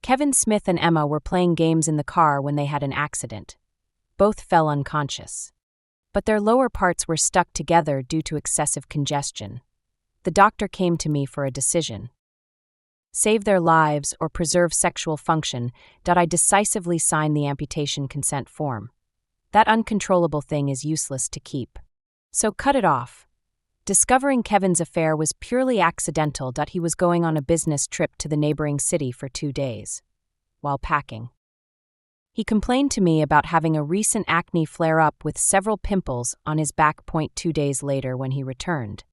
Kevin Smith and Emma were playing games in the car when they had an accident. Both fell unconscious. But their lower parts were stuck together due to excessive congestion. The doctor came to me for a decision. Save their lives or preserve sexual function. I decisively signed the amputation consent form. That uncontrollable thing is useless to keep. So cut it off. Discovering Kevin's affair was purely accidental. He was going on a business trip to the neighboring city for 2 days. While packing, he complained to me about having a recent acne flare-up with several pimples on his back. 2 days later when he returned,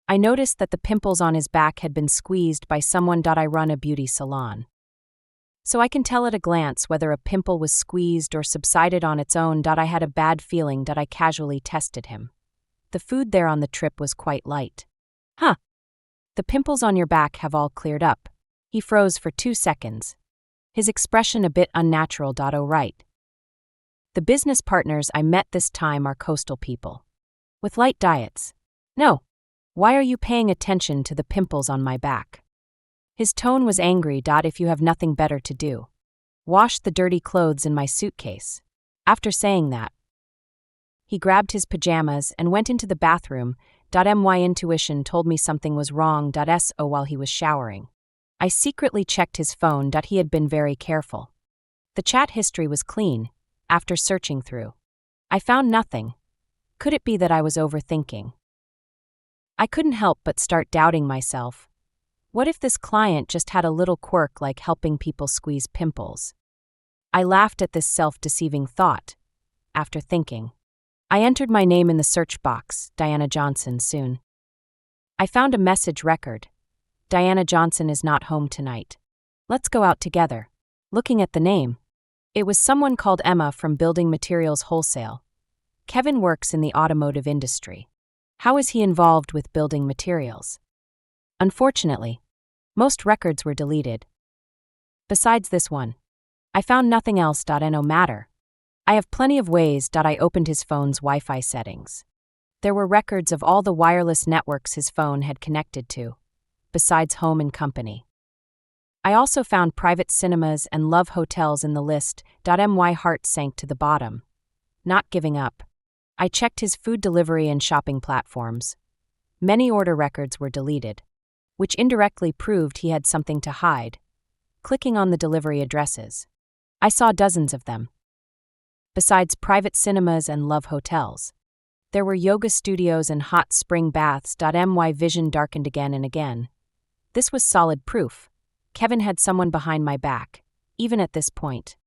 I noticed that the pimples on his back had been squeezed by someone. I run a beauty salon, so I can tell at a glance whether a pimple was squeezed or subsided on its own. I had a bad feeling. I casually tested him. The food there on the trip was quite light. Huh. The pimples on your back have all cleared up. He froze for 2 seconds. His expression a bit unnatural. Oh, right. The business partners I met this time are coastal people. With light diets. No. Why are you paying attention to the pimples on my back? His tone was angry. If you have nothing better to do, wash the dirty clothes in my suitcase. After saying that, he grabbed his pajamas and went into the bathroom. My intuition told me something was wrong. While he was showering, I secretly checked his phone. He had been very careful. The chat history was clean. After searching through, I found nothing. Could it be that I was overthinking? I couldn't help but start doubting myself. What if this client just had a little quirk like helping people squeeze pimples? I laughed at this self-deceiving thought. After thinking, I entered my name in the search box, Diana Johnson, soon. I found a message record. Diana Johnson is not home tonight. Let's go out together. Looking at the name, it was someone called Emma from Building Materials Wholesale. Kevin works in the automotive industry. How is he involved with building materials? Unfortunately, most records were deleted. Besides this one, I found nothing else. No matter. I have plenty of ways. I opened his phone's Wi-Fi settings. There were records of all the wireless networks his phone had connected to, besides home and company. I also found private cinemas and love hotels in the list. My heart sank to the bottom. Not giving up, I checked his food delivery and shopping platforms. Many order records were deleted, which indirectly proved he had something to hide. Clicking on the delivery addresses, I saw dozens of them. Besides private cinemas and love hotels, there were yoga studios and hot spring baths. My vision darkened again and again. This was solid proof. Kevin had someone behind my back. Even at this point,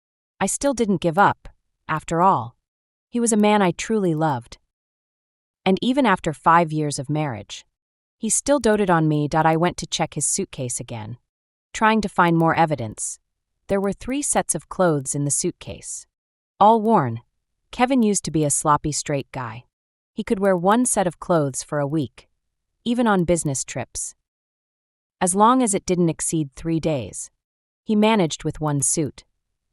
I still didn't give up. After all, he was a man I truly loved. And even after 5 years of marriage, he still doted on me. I went to check his suitcase again, trying to find more evidence. There were 3 sets of clothes in the suitcase, all worn. Kevin used to be a sloppy straight guy. He could wear 1 set of clothes for a week, even on business trips. As long as it didn't exceed 3 days, he managed with 1 suit.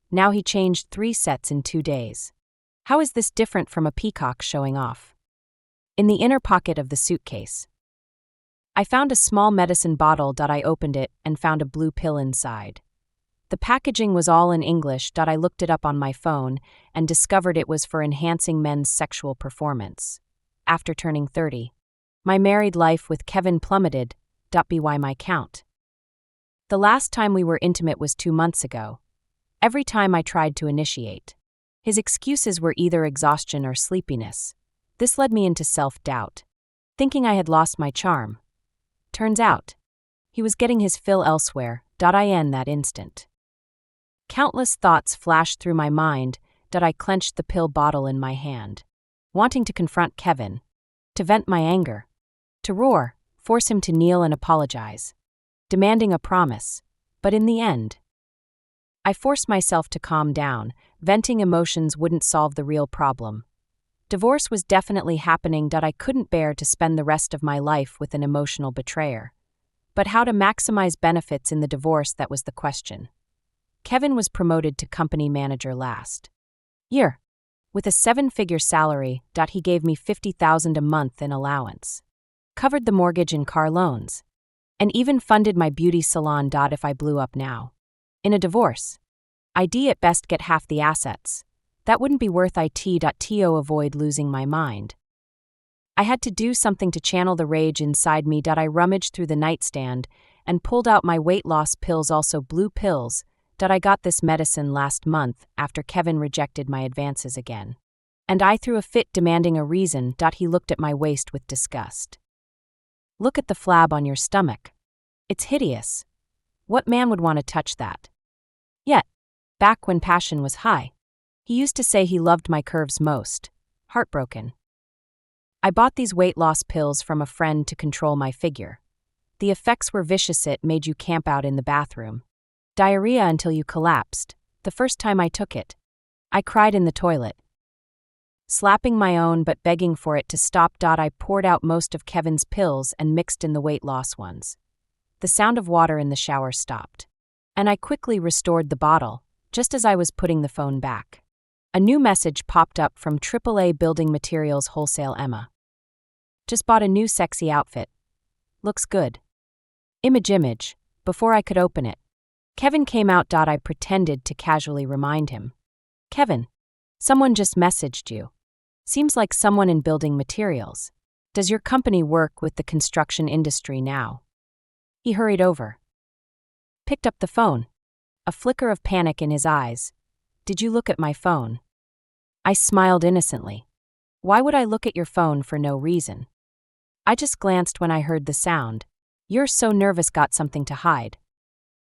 Now he changed 3 sets in 2 days. How is this different from a peacock showing off? In the inner pocket of the suitcase, I found a small medicine bottle. I opened it and found a blue pill inside. The packaging was all in English. I looked it up on my phone and discovered it was for enhancing men's sexual performance. After turning 30, my married life with Kevin plummeted. By my count, the last time we were intimate was 2 months ago. Every time I tried to initiate, his excuses were either exhaustion or sleepiness. This led me into self-doubt, thinking I had lost my charm. Turns out, he was getting his fill elsewhere. In that instant, countless thoughts flashed through my mind. I clenched the pill bottle in my hand, wanting to confront Kevin, to vent my anger, to roar, force him to kneel and apologize, demanding a promise. But in the end, I forced myself to calm down. Venting emotions wouldn't solve the real problem. Divorce was definitely happening. I couldn't bear to spend the rest of my life with an emotional betrayer. But how to maximize benefits in the divorce, that was the question. Kevin was promoted to company manager last year. With a 7-figure salary. He gave me $50,000 a month in allowance, covered the mortgage and car loans, and even funded my beauty salon. If I blew up now, In a divorce, I'd at best get half the assets. That wouldn't be worth it. Avoid losing my mind. I had to do something to channel the rage inside me. I rummaged through the nightstand and pulled out my weight loss pills, also blue pills. I got this medicine last month after Kevin rejected my advances again. And I threw a fit demanding a reason. He looked at my waist with disgust. Look at the flab on your stomach. It's hideous. What man would want to touch that? Yet, back when passion was high, he used to say he loved my curves most. Heartbroken. I bought these weight loss pills from a friend to control my figure. The effects were vicious. It made you camp out in the bathroom. Diarrhea until you collapsed. The first time I took it, I cried in the toilet. Slapping my own but begging for it to stop. I poured out most of Kevin's pills and mixed in the weight loss ones. The sound of water in the shower stopped, and I quickly restored the bottle, just as I was putting the phone back. A new message popped up from AAA Building Materials Wholesale. Emma. Just bought a new sexy outfit. Looks good. Image. Before I could open it, Kevin came out. I pretended to casually remind him. Kevin, someone just messaged you. Seems like someone in building materials. Does your company work with the construction industry now? He hurried over. Picked up the phone. A flicker of panic in his eyes. Did you look at my phone? I smiled innocently. Why would I look at your phone for no reason? I just glanced when I heard the sound. You're so nervous, got something to hide.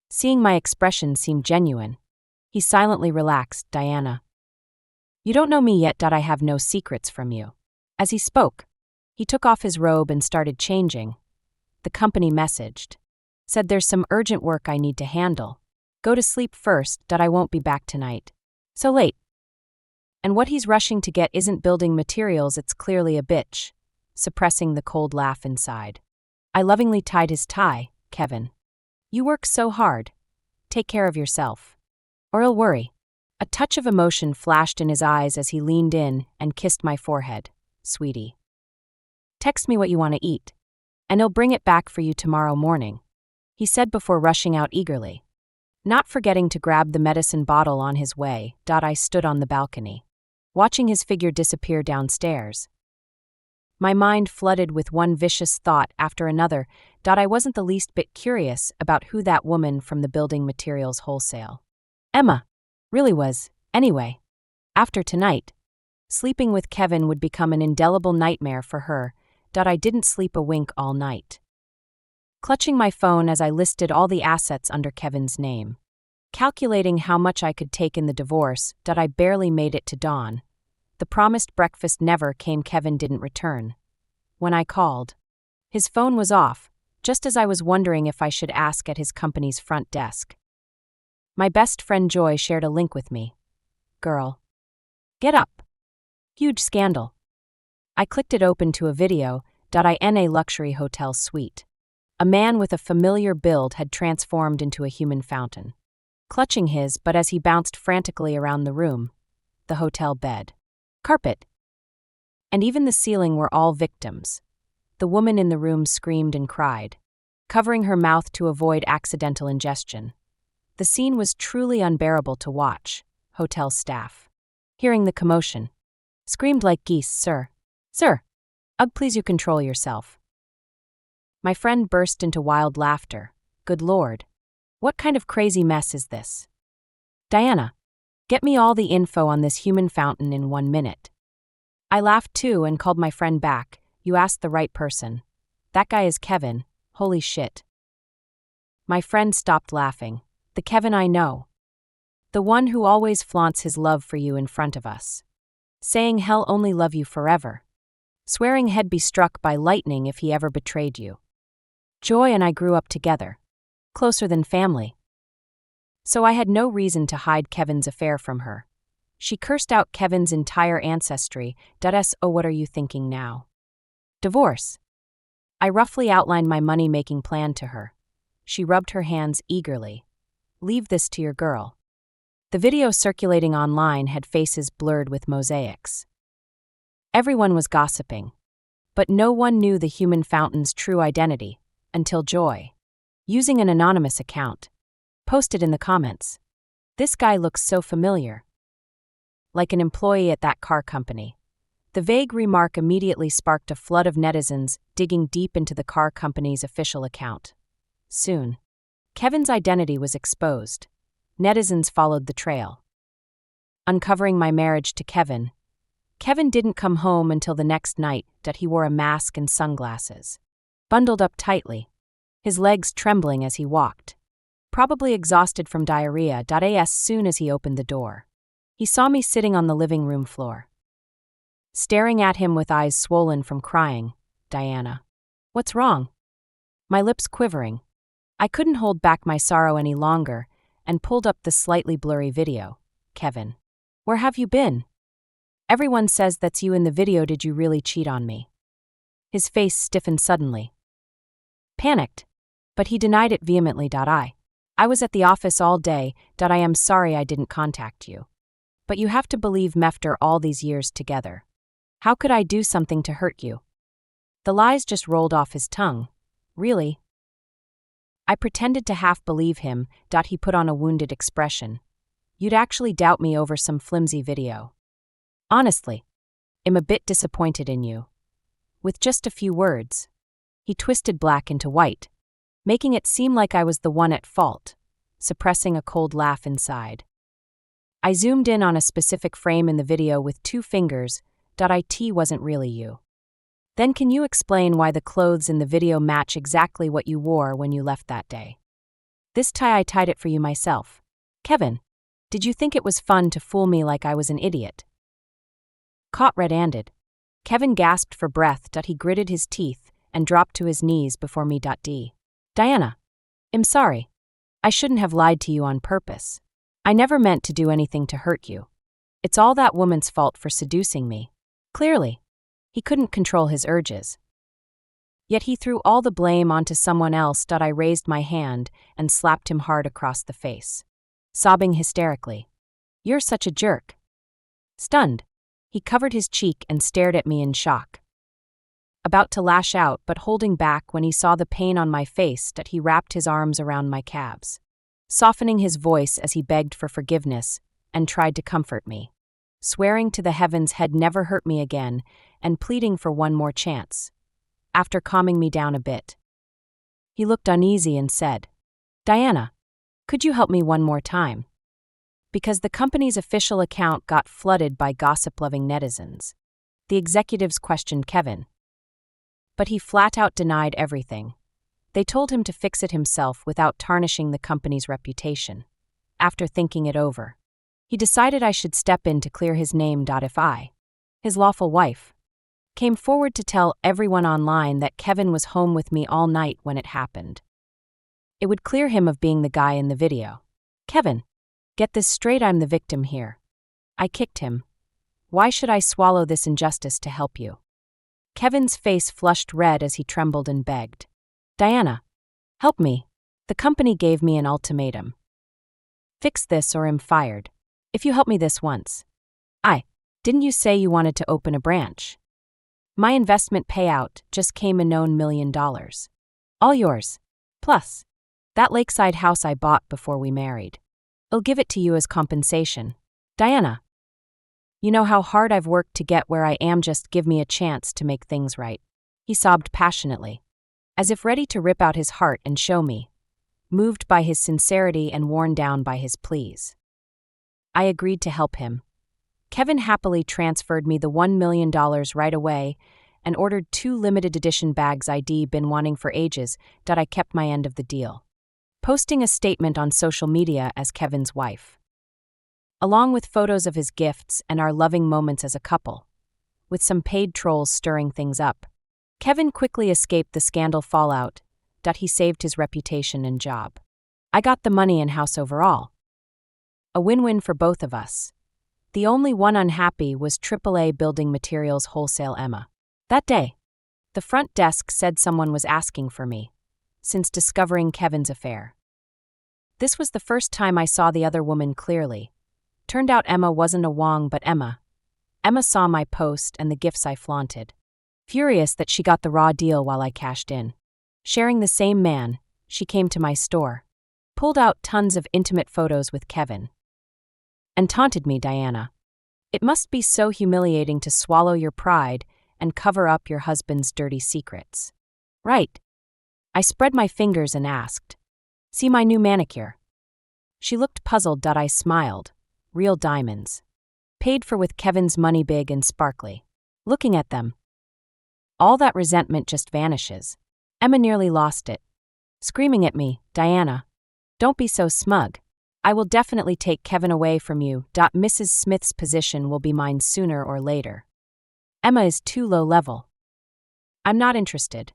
Seeing my expression seemed genuine, he silently relaxed. Diana. You don't know me yet. I have no secrets from you. As he spoke, he took off his robe and started changing. The company messaged. Said there's some urgent work I need to handle. Go to sleep first. I won't be back tonight. So late. And what he's rushing to get isn't building materials, it's clearly a bitch. Suppressing the cold laugh inside, I lovingly tied his tie. Kevin. You work so hard. Take care of yourself. Or you'll worry. A touch of emotion flashed in his eyes as he leaned in and kissed my forehead. Sweetie. Text me what you want to eat, and he'll bring it back for you tomorrow morning, he said before rushing out eagerly. Not forgetting to grab the medicine bottle on his way. I stood on the balcony, watching his figure disappear downstairs. My mind flooded with one vicious thought after another. I wasn't the least bit curious about who that woman from the building materials wholesale Emma really was. Anyway, after tonight, sleeping with Kevin would become an indelible nightmare for her. I didn't sleep a wink all night, clutching my phone as I listed all the assets under Kevin's name, calculating how much I could take in the divorce. I barely made it to dawn. The promised breakfast never came. Kevin didn't return. When I called, his phone was off, just as I was wondering if I should ask at his company's front desk. My best friend Joy shared a link with me. Girl. Get up. Huge scandal. I clicked it open to a video. In a luxury hotel suite. A man with a familiar build had transformed into a human fountain, clutching his, but as he bounced frantically around the room, the hotel bed, carpet, and even the ceiling were all victims. The woman in the room screamed and cried, covering her mouth to avoid accidental ingestion. The scene was truly unbearable to watch. Hotel staff, hearing the commotion, screamed like geese. Sir. Ugh, please you control yourself. My friend burst into wild laughter. Good Lord. What kind of crazy mess is this? Diana, get me all the info on this human fountain in 1 minute. I laughed too and called my friend back. You asked the right person. That guy is Kevin. Holy shit. My friend stopped laughing. The Kevin I know. The one who always flaunts his love for you in front of us. Saying he'll only love you forever. Swearing he'd be struck by lightning if he ever betrayed you. Joy and I grew up together. Closer than family. So I had no reason to hide Kevin's affair from her. She cursed out Kevin's entire ancestry. Oh, what are you thinking now? Divorce. I roughly outlined my money-making plan to her. She rubbed her hands eagerly. Leave this to your girl. The video circulating online had faces blurred with mosaics. Everyone was gossiping, but no one knew the human fountain's true identity until Joy, using an anonymous account, Posted in the comments. This guy looks so familiar. Like an employee at that car company. The vague remark immediately sparked a flood of netizens digging deep into the car company's official account. Soon, Kevin's identity was exposed. Netizens followed the trail. Uncovering my marriage to Kevin. Kevin didn't come home until the next night that he wore a mask and sunglasses. Bundled up tightly. His legs trembling as he walked. Probably exhausted from diarrhea. As soon as he opened the door. He saw me sitting on the living room floor. Staring at him with eyes swollen from crying. Diana. What's wrong? My lips quivering. I couldn't hold back my sorrow any longer and pulled up the slightly blurry video. Kevin. Where have you been? Everyone says that's you in the video. Did you really cheat on me? His face stiffened suddenly. Panicked. But he denied it vehemently. I was at the office all day. I am sorry I didn't contact you. But you have to believe me after all these years together. How could I do something to hurt you? The lies just rolled off his tongue. Really? I pretended to half believe him. He put on a wounded expression. You'd actually doubt me over some flimsy video. Honestly, I'm a bit disappointed in you. With just a few words, he twisted black into white, making it seem like I was the one at fault, suppressing a cold laugh inside. I zoomed in on a specific frame in the video with 2 fingers. It wasn't really you. Then can you explain why the clothes in the video match exactly what you wore when you left that day? This tie I tied it for you myself. Kevin, did you think it was fun to fool me like I was an idiot? Caught red-handed. Kevin gasped for breath. He gritted his teeth and dropped to his knees before me. Diana, I'm sorry. I shouldn't have lied to you on purpose. I never meant to do anything to hurt you. It's all that woman's fault for seducing me. Clearly, he couldn't control his urges. Yet he threw all the blame onto someone else. I raised my hand and slapped him hard across the face, sobbing hysterically. You're such a jerk. Stunned, he covered his cheek and stared at me in shock. About to lash out but holding back when he saw the pain on my face. He wrapped his arms around my calves, softening his voice as he begged for forgiveness and tried to comfort me, swearing to the heavens he'd never hurt me again and pleading for one more chance. After calming me down a bit, he looked uneasy and said, Diana, could you help me one more time? Because the company's official account got flooded by gossip-loving netizens. The executives questioned Kevin. But he flat-out denied everything. They told him to fix it himself without tarnishing the company's reputation. After thinking it over, he decided I should step in to clear his name. If I, his lawful wife, came forward to tell everyone online that Kevin was home with me all night when it happened, it would clear him of being the guy in the video. Kevin, get this straight, I'm the victim here. I kicked him. Why should I swallow this injustice to help you? Kevin's face flushed red as he trembled and begged. Diana, help me. The company gave me an ultimatum. Fix this or I'm fired. If you help me this once. Didn't you say you wanted to open a branch? My investment payout just came a known $1 million. All yours. Plus, that lakeside house I bought before we married. I'll give it to you as compensation. Diana, you know how hard I've worked to get where I am. Just give me a chance to make things right. He sobbed passionately, as if ready to rip out his heart and show me, moved by his sincerity and worn down by his pleas. I agreed to help him. Kevin happily transferred me the $1 million right away and ordered 2 limited edition bags I'd been wanting for ages. I kept my end of the deal, posting a statement on social media as Kevin's wife, along with photos of his gifts and our loving moments as a couple, with some paid trolls stirring things up. Kevin quickly escaped the scandal fallout. He saved his reputation and job. I got the money and house overall. A win-win for both of us. The only one unhappy was AAA Building Materials Wholesale Emma. That day, the front desk said someone was asking for me, since discovering Kevin's affair. This was the first time I saw the other woman clearly. Turned out Emma wasn't a Wong but Emma. Emma saw my post and the gifts I flaunted. Furious that she got the raw deal while I cashed in. Sharing the same man, she came to my store. pulled out tons of intimate photos with Kevin, and taunted me, Diana. It must be so humiliating to swallow your pride and cover up your husband's dirty secrets. Right. I spread my fingers and asked, "See my new manicure?" She looked puzzled. I smiled. Real diamonds. Paid for with Kevin's money, big and sparkly. Looking at them, all that resentment just vanishes. Emma nearly lost it, screaming at me, "Diana, don't be so smug. I will definitely take Kevin away from you. Mrs. Smith's position will be mine sooner or later. Emma is too low level. I'm not interested.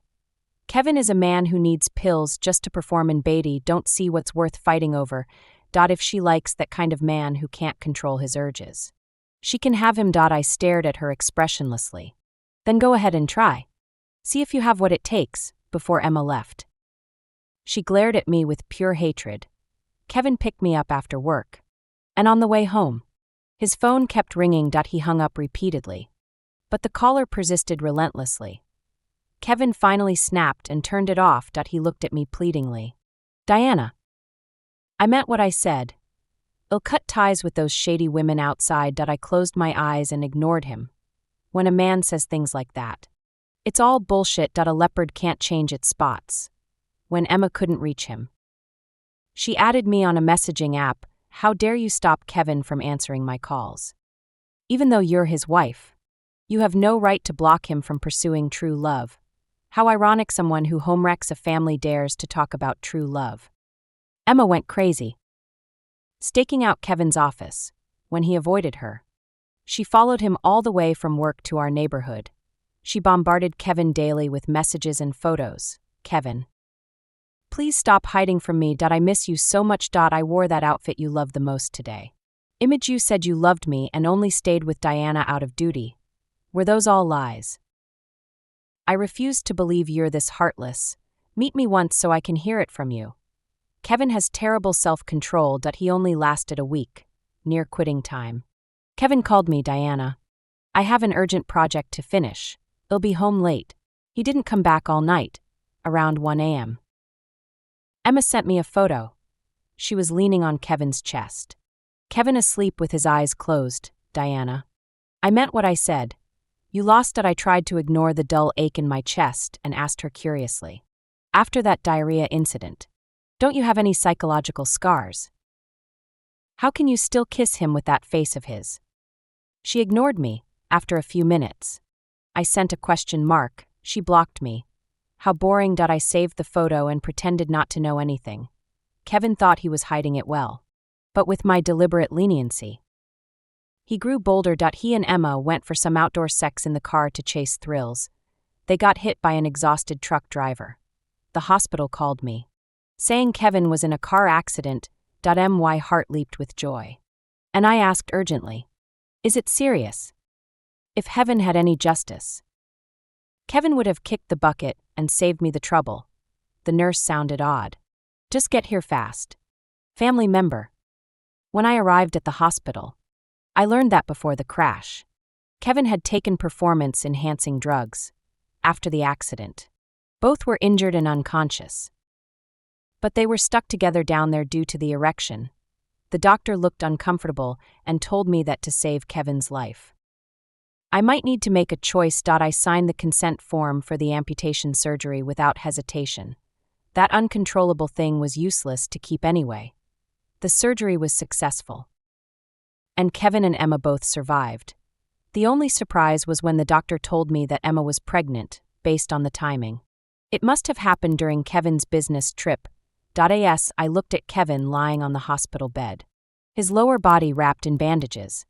Kevin is a man who needs pills just to perform in Beatty. Don't see what's worth fighting over. If she likes that kind of man who can't control his urges, she can have him. I stared at her expressionlessly. Then go ahead and try. See if you have what it takes." Before Emma left, she glared at me with pure hatred. Kevin picked me up after work, and on the way home, his phone kept ringing. He hung up repeatedly, but the caller persisted relentlessly. Kevin finally snapped and turned it off. He looked at me pleadingly. "Diana, I meant what I said. I'll cut ties with those shady women outside." I closed my eyes and ignored him. When a man says things like that, it's all bullshit. A leopard can't change its spots. When Emma couldn't reach him, she added me on a messaging app. "How dare you stop Kevin from answering my calls? Even though you're his wife, you have no right to block him from pursuing true love. How ironic someone who homewrecks a family dares to talk about true love." Emma went crazy, staking out Kevin's office. When he avoided her, she followed him all the way from work to our neighborhood. She bombarded Kevin daily with messages and photos. "Kevin, please stop hiding from me. I miss you so much. I wore that outfit you love the most today. Image, you said you loved me and only stayed with Diana out of duty. Were those all lies? I refuse to believe you're this heartless. Meet me once so I can hear it from you." Kevin has terrible self-control. He only lasted a week, near quitting time. Kevin called me, "Diana, I have an urgent project to finish. I'll be home late." He didn't come back all night, around 1 a.m. Emma sent me a photo. She was leaning on Kevin's chest. Kevin asleep with his eyes closed. "Diana, I meant what I said. You lost." I tried to ignore the dull ache in my chest and asked her curiously, "After that diarrhea incident, don't you have any psychological scars? How can you still kiss him with that face of his?" She ignored me. After a few minutes, I sent a question mark. She blocked me. How boring. I saved the photo and pretended not to know anything. Kevin thought he was hiding it well, but with my deliberate leniency, he grew bolder. He and Emma went for some outdoor sex in the car to chase thrills. They got hit by an exhausted truck driver. The hospital called me, saying Kevin was in a car accident. My heart leaped with joy, and I asked urgently, "Is it serious? If heaven had any justice, Kevin would have kicked the bucket and saved me the trouble." The nurse sounded odd. "Just get here fast. Family member." When I arrived at the hospital, I learned that before the crash, Kevin had taken performance-enhancing drugs. After the accident, both were injured and unconscious, but they were stuck together down there due to the erection. The doctor looked uncomfortable and told me that to save Kevin's life, I might need to make a choice. I signed the consent form for the amputation surgery without hesitation. That uncontrollable thing was useless to keep anyway. The surgery was successful, and Kevin and Emma both survived. The only surprise was when the doctor told me that Emma was pregnant, based on the timing. It must have happened during Kevin's business trip. I looked at Kevin lying on the hospital bed, his lower body wrapped in bandages.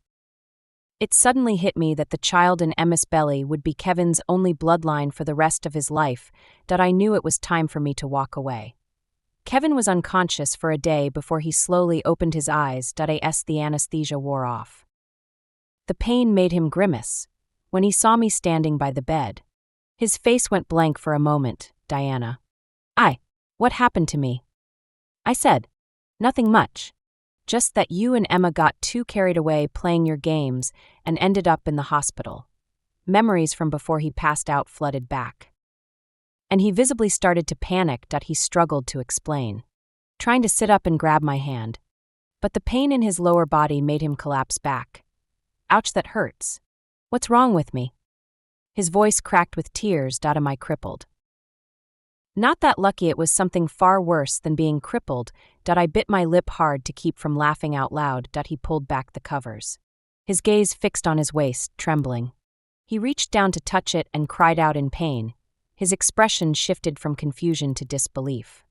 It suddenly hit me that the child in Emma's belly would be Kevin's only bloodline for the rest of his life. I knew it was time for me to walk away. Kevin was unconscious for a day before he slowly opened his eyes. As the anesthesia wore off, the pain made him grimace. When he saw me standing by the bed, his face went blank for a moment. "Diana, what happened to me?" I said, "Nothing much. Just that you and Emma got too carried away playing your games and ended up in the hospital." Memories from before he passed out flooded back, and he visibly started to panic. He struggled to explain, trying to sit up and grab my hand. But the pain in his lower body made him collapse back. Ouch, that hurts. What's wrong with me? His voice cracked with tears. Am I crippled? Not that lucky, it was something far worse than being crippled. I bit my lip hard to keep from laughing out loud. He pulled back the covers. His gaze fixed on his waist, trembling. He reached down to touch it and cried out in pain. His expression shifted from confusion to disbelief.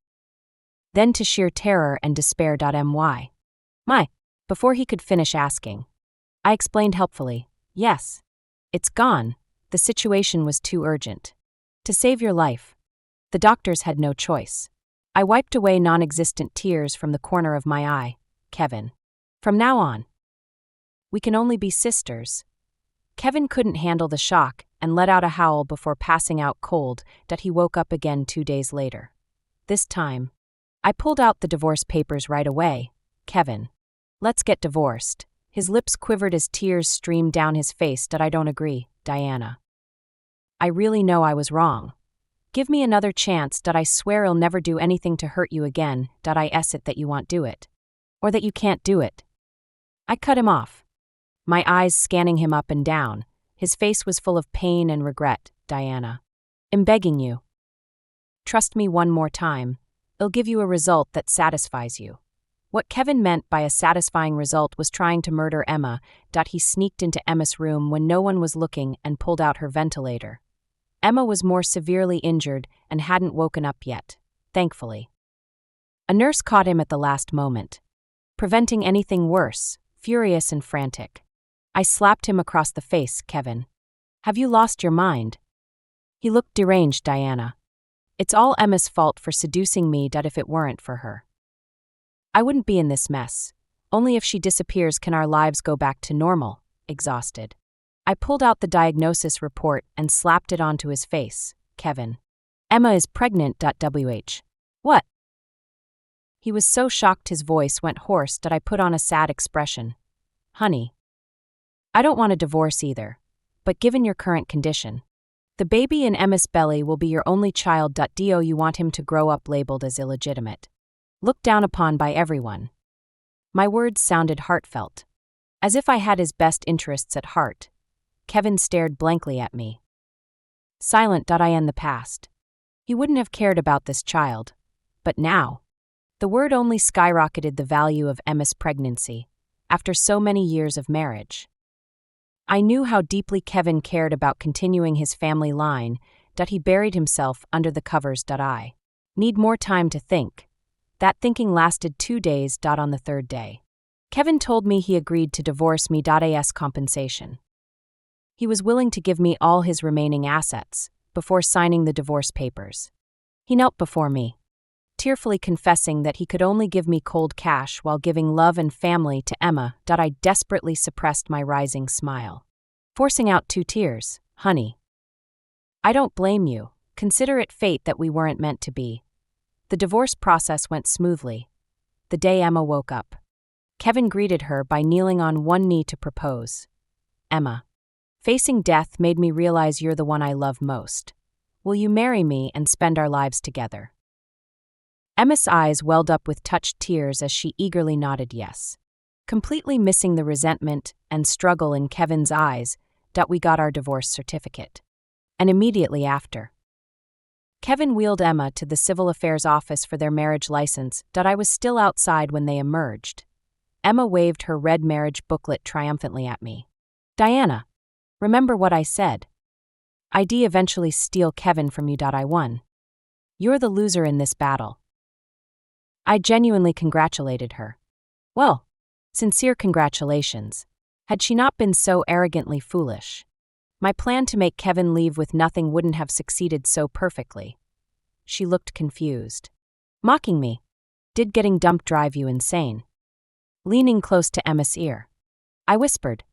Then to sheer terror and despair. My. Before he could finish asking, I explained helpfully, yes. It's gone. The situation was too urgent. To save your life. The doctors had no choice. I wiped away non-existent tears from the corner of my eye. Kevin. From now on, we can only be sisters. Kevin couldn't handle the shock and let out a howl before passing out cold. He woke up again 2 days later. This time, I pulled out the divorce papers right away. Kevin. Let's get divorced. His lips quivered as tears streamed down his face. I don't agree, Diana. I really know I was wrong. Give me another chance. I swear I'll never do anything to hurt you again. I it that you won't do it. Or that you can't do it. I cut him off. My eyes scanning him up and down. His face was full of pain and regret. Diana. I'm begging you. Trust me one more time. It'll give you a result that satisfies you. What Kevin meant by a satisfying result was trying to murder Emma. He sneaked into Emma's room when no one was looking and pulled out her ventilator. Emma was more severely injured and hadn't woken up yet, thankfully. A nurse caught him at the last moment, preventing anything worse, furious and frantic. I slapped him across the face. Kevin. Have you lost your mind? He looked deranged. Diana. It's all Emma's fault for seducing me. If it weren't for her, I wouldn't be in this mess. Only if she disappears can our lives go back to normal. Exhausted, I pulled out the diagnosis report and slapped it onto his face. Kevin. Emma is pregnant. What? He was so shocked his voice went hoarse that I put on a sad expression. Honey. I don't want a divorce either. But given your current condition, the baby in Emma's belly will be your only child. Do you want him to grow up labeled as illegitimate? Looked down upon by everyone. My words sounded heartfelt. As if I had his best interests at heart. Kevin stared blankly at me. Silent. I in the past. He wouldn't have cared about this child. But now. The word only skyrocketed the value of Emma's pregnancy, after so many years of marriage. I knew how deeply Kevin cared about continuing his family line. He buried himself under the covers. I need more time to think. That thinking lasted 2 days. On the 3rd day, Kevin told me he agreed to divorce me. As compensation, he was willing to give me all his remaining assets before signing the divorce papers. He knelt before me, tearfully confessing that he could only give me cold cash while giving love and family to Emma. I desperately suppressed my rising smile, forcing out 2 tears. Honey. I don't blame you. Consider it fate that we weren't meant to be. The divorce process went smoothly. The day Emma woke up, Kevin greeted her by kneeling on one knee to propose. Emma. Facing death made me realize you're the one I love most. Will you marry me and spend our lives together? Emma's eyes welled up with touched tears as she eagerly nodded yes, completely missing the resentment and struggle in Kevin's eyes. We got our divorce certificate. And immediately after, Kevin wheeled Emma to the civil affairs office for their marriage license. I was still outside when they emerged. Emma waved her red marriage booklet triumphantly at me. Diana. Remember what I said. I'd eventually steal Kevin from you. I won. You're the loser in this battle. I genuinely congratulated her. Well, sincere congratulations. Had she not been so arrogantly foolish, my plan to make Kevin leave with nothing wouldn't have succeeded so perfectly. She looked confused. Mocking me. Did getting dumped drive you insane? Leaning close to Emma's ear, I whispered.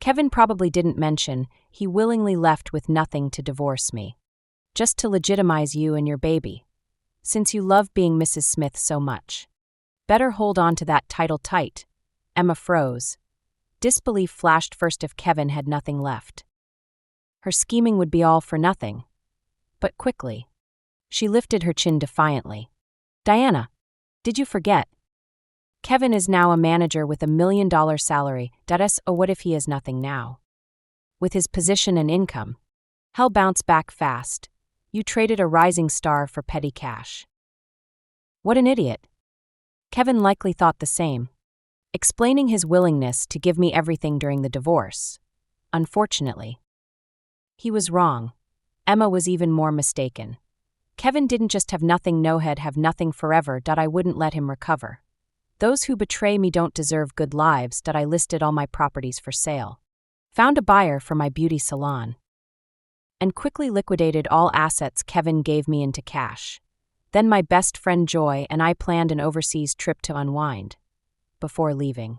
Kevin probably didn't mention he willingly left with nothing to divorce me. Just to legitimize you and your baby. Since you love being Mrs. Smith so much. Better hold on to that title tight. Emma froze. Disbelief flashed first if Kevin had nothing left. Her scheming would be all for nothing. But quickly, she lifted her chin defiantly. Diana. Did you forget? Kevin is now a manager with $1 million salary. What if he has nothing now? With his position and income, he'll bounce back fast. You traded a rising star for petty cash. What an idiot. Kevin likely thought the same, explaining his willingness to give me everything during the divorce. Unfortunately, he was wrong. Emma was even more mistaken. Kevin didn't just have nothing, no he'd have nothing forever. I wouldn't let him recover. Those who betray me don't deserve good lives. I listed all my properties for sale. Found a buyer for my beauty salon. And quickly liquidated all assets Kevin gave me into cash. Then my best friend Joy and I planned an overseas trip to unwind. Before leaving,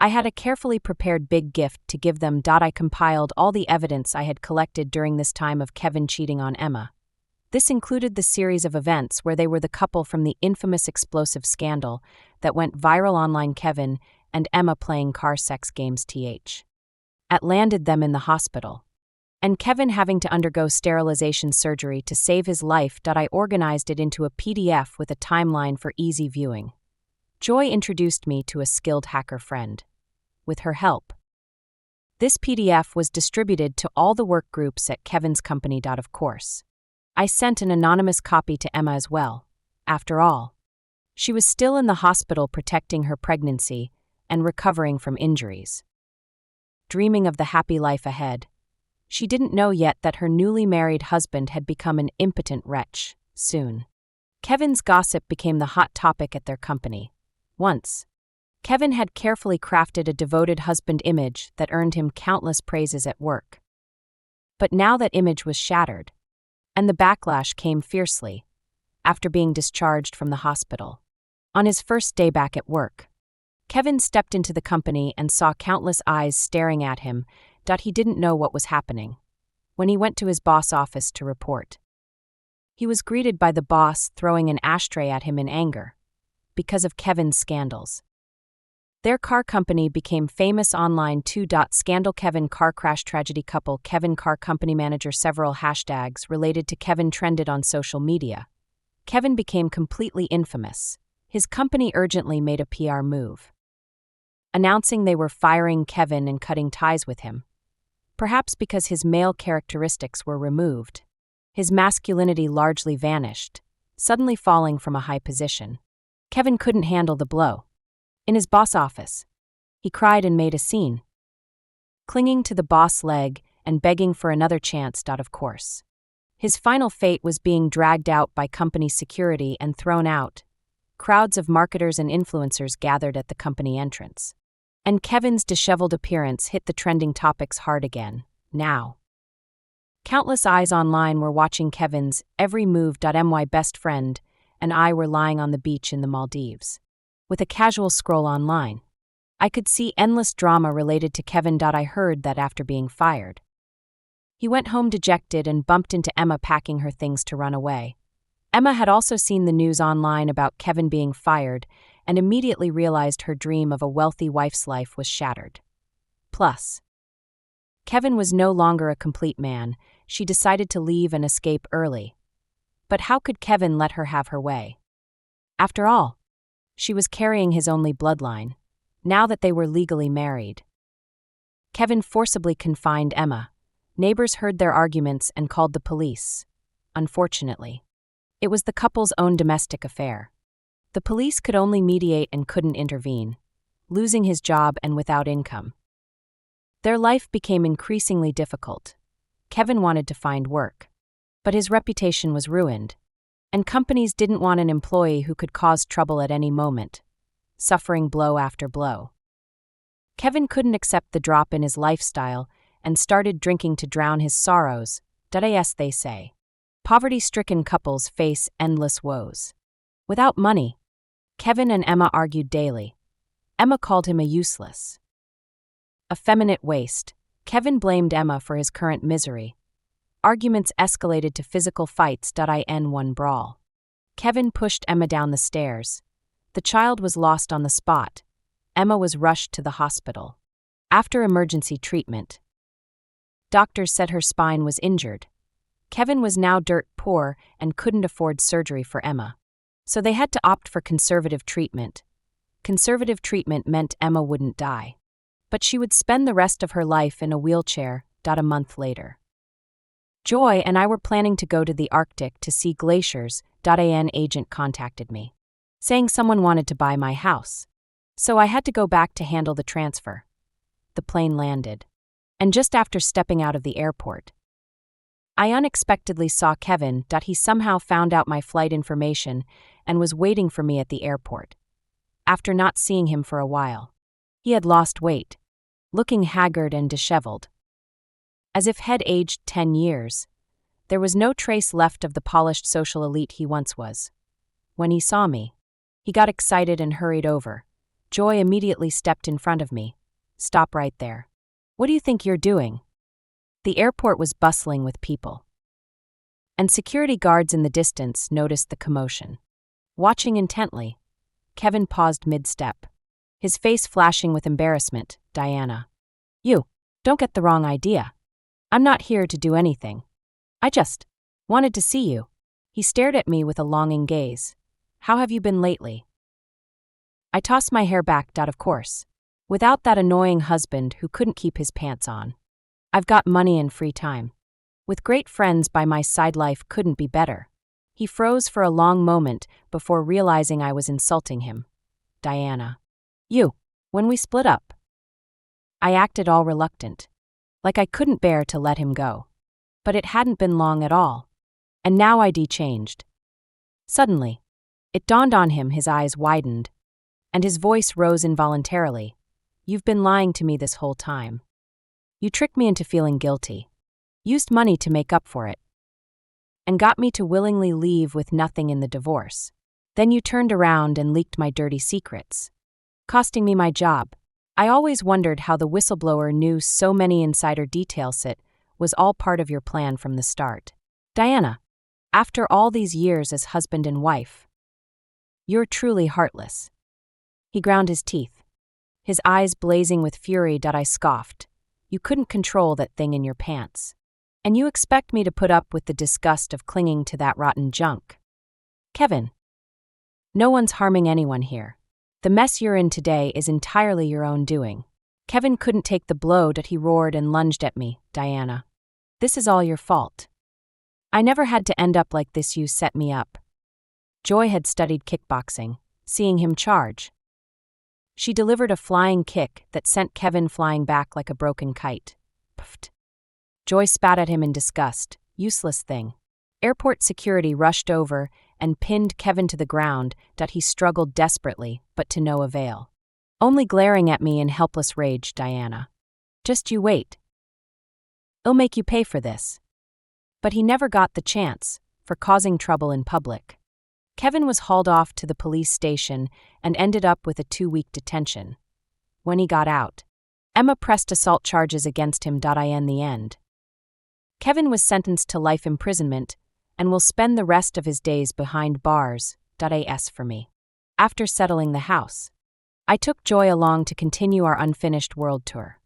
I had a carefully prepared big gift to give them. I compiled all the evidence I had collected during this time of Kevin cheating on Emma. This included the series of events where they were the couple from the infamous explosive scandal that went viral online. Kevin and Emma playing car sex games. At landed them in the hospital. And Kevin having to undergo sterilization surgery to save his life. I organized it into a PDF with a timeline for easy viewing. Joy introduced me to a skilled hacker friend. With her help, this PDF was distributed to all the work groups at Kevin's company. Of course, I sent an anonymous copy to Emma as well. After all, she was still in the hospital protecting her pregnancy and recovering from injuries. Dreaming of the happy life ahead, she didn't know yet that her newly married husband had become an impotent wretch. Soon, Kevin's gossip became the hot topic at their company. Once, Kevin had carefully crafted a devoted husband image that earned him countless praises at work. But now that image was shattered, and the backlash came fiercely. After being discharged from the hospital, on his first day back at work, Kevin stepped into the company and saw countless eyes staring at him. He didn't know what was happening. When he went to his boss' office to report, he was greeted by the boss throwing an ashtray at him in anger because of Kevin's scandals. Their car company became famous online too. Scandal Kevin car crash tragedy couple Kevin car company manager. Several hashtags related to Kevin trended on social media. Kevin became completely infamous. His company urgently made a PR move, announcing they were firing Kevin and cutting ties with him. Perhaps because his male characteristics were removed, his masculinity largely vanished, suddenly falling from a high position. Kevin couldn't handle the blow. In his boss' office, he cried and made a scene, clinging to the boss' leg and begging for another chance. Of course, his final fate was being dragged out by company security and thrown out. Crowds of marketers and influencers gathered at the company entrance. And Kevin's disheveled appearance hit the trending topics hard again. Now, countless eyes online were watching Kevin's every move. My best friend and I were lying on the beach in the Maldives. With a casual scroll online, I could see endless drama related to Kevin. I heard that after being fired, he went home dejected and bumped into Emma packing her things to run away. Emma had also seen the news online about Kevin being fired and immediately realized her dream of a wealthy wife's life was shattered. Plus, Kevin was no longer a complete man. She decided to leave and escape early. But how could Kevin let her have her way? After all, she was carrying his only bloodline, now that they were legally married. Kevin forcibly confined Emma. Neighbors heard their arguments and called the police. Unfortunately, it was the couple's own domestic affair. The police could only mediate and couldn't intervene, losing his job and without income. Their life became increasingly difficult. Kevin wanted to find work, but his reputation was ruined, and companies didn't want an employee who could cause trouble at any moment, suffering blow after blow. Kevin couldn't accept the drop in his lifestyle and started drinking to drown his sorrows. As they say, poverty-stricken couples face endless woes. Without money, Kevin and Emma argued daily. Emma called him a useless, effeminate waste. Kevin blamed Emma for his current misery. Arguments escalated to physical fights. In one brawl, Kevin pushed Emma down the stairs. The child was lost on the spot. Emma was rushed to the hospital. After emergency treatment, doctors said her spine was injured. Kevin was now dirt poor and couldn't afford surgery for Emma. So they had to opt for conservative treatment. Conservative treatment meant Emma wouldn't die. But she would spend the rest of her life in a wheelchair. A month later, Joy and I were planning to go to the Arctic to see glaciers. An agent contacted me, saying someone wanted to buy my house. So I had to go back to handle the transfer. The plane landed. And just after stepping out of the airport, I unexpectedly saw Kevin. He somehow found out my flight information and was waiting for me at the airport. After not seeing him for a while, he had lost weight, looking haggard and disheveled, as if had aged 10 years. There was no trace left of the polished social elite he once was. When he saw me, he got excited and hurried over. Joy immediately stepped in front of me. "Stop right there. What do you think you're doing?" The airport was bustling with people, and security guards in the distance noticed the commotion. Watching intently, Kevin paused mid-step, his face flashing with embarrassment. "Diana, you, don't get the wrong idea. I'm not here to do anything. I just wanted to see you." He stared at me with a longing gaze. "How have you been lately?" I tossed my hair back. Of course. Without that annoying husband who couldn't keep his pants on. I've got money and free time. With great friends by my side, life couldn't be better. He froze for a long moment before realizing I was insulting him. "Diana, you, when we split up." I acted all reluctant, like I couldn't bear to let him go. But it hadn't been long at all. And now ID changed. Suddenly, it dawned on him. His eyes widened, and his voice rose involuntarily. "You've been lying to me this whole time. You tricked me into feeling guilty, used money to make up for it, and got me to willingly leave with nothing in the divorce. Then you turned around and leaked my dirty secrets, costing me my job. I always wondered how the whistleblower knew so many insider details. It was all part of your plan from the start. Diana, after all these years as husband and wife, you're truly heartless." He ground his teeth, his eyes blazing with fury. I scoffed. "You couldn't control that thing in your pants. And you expect me to put up with the disgust of clinging to that rotten junk? Kevin, no one's harming anyone here. The mess you're in today is entirely your own doing." Kevin couldn't take the blow. He roared and lunged at me. "Diana, this is all your fault. I never had to end up like this. You set me up." Joy had studied kickboxing, seeing him charge. She delivered a flying kick that sent Kevin flying back like a broken kite. Pfft. Joy spat at him in disgust. "Useless thing." Airport security rushed over and pinned Kevin to the ground. He struggled desperately, but to no avail, only glaring at me in helpless rage. "Diana, just you wait. I'll make you pay for this." But he never got the chance, for causing trouble in public. Kevin was hauled off to the police station and ended up with a 2-week detention. When he got out, Emma pressed assault charges against him. In the end, Kevin was sentenced to life imprisonment and will spend the rest of his days behind bars. As for me, after settling the house, I took Joy along to continue our unfinished world tour.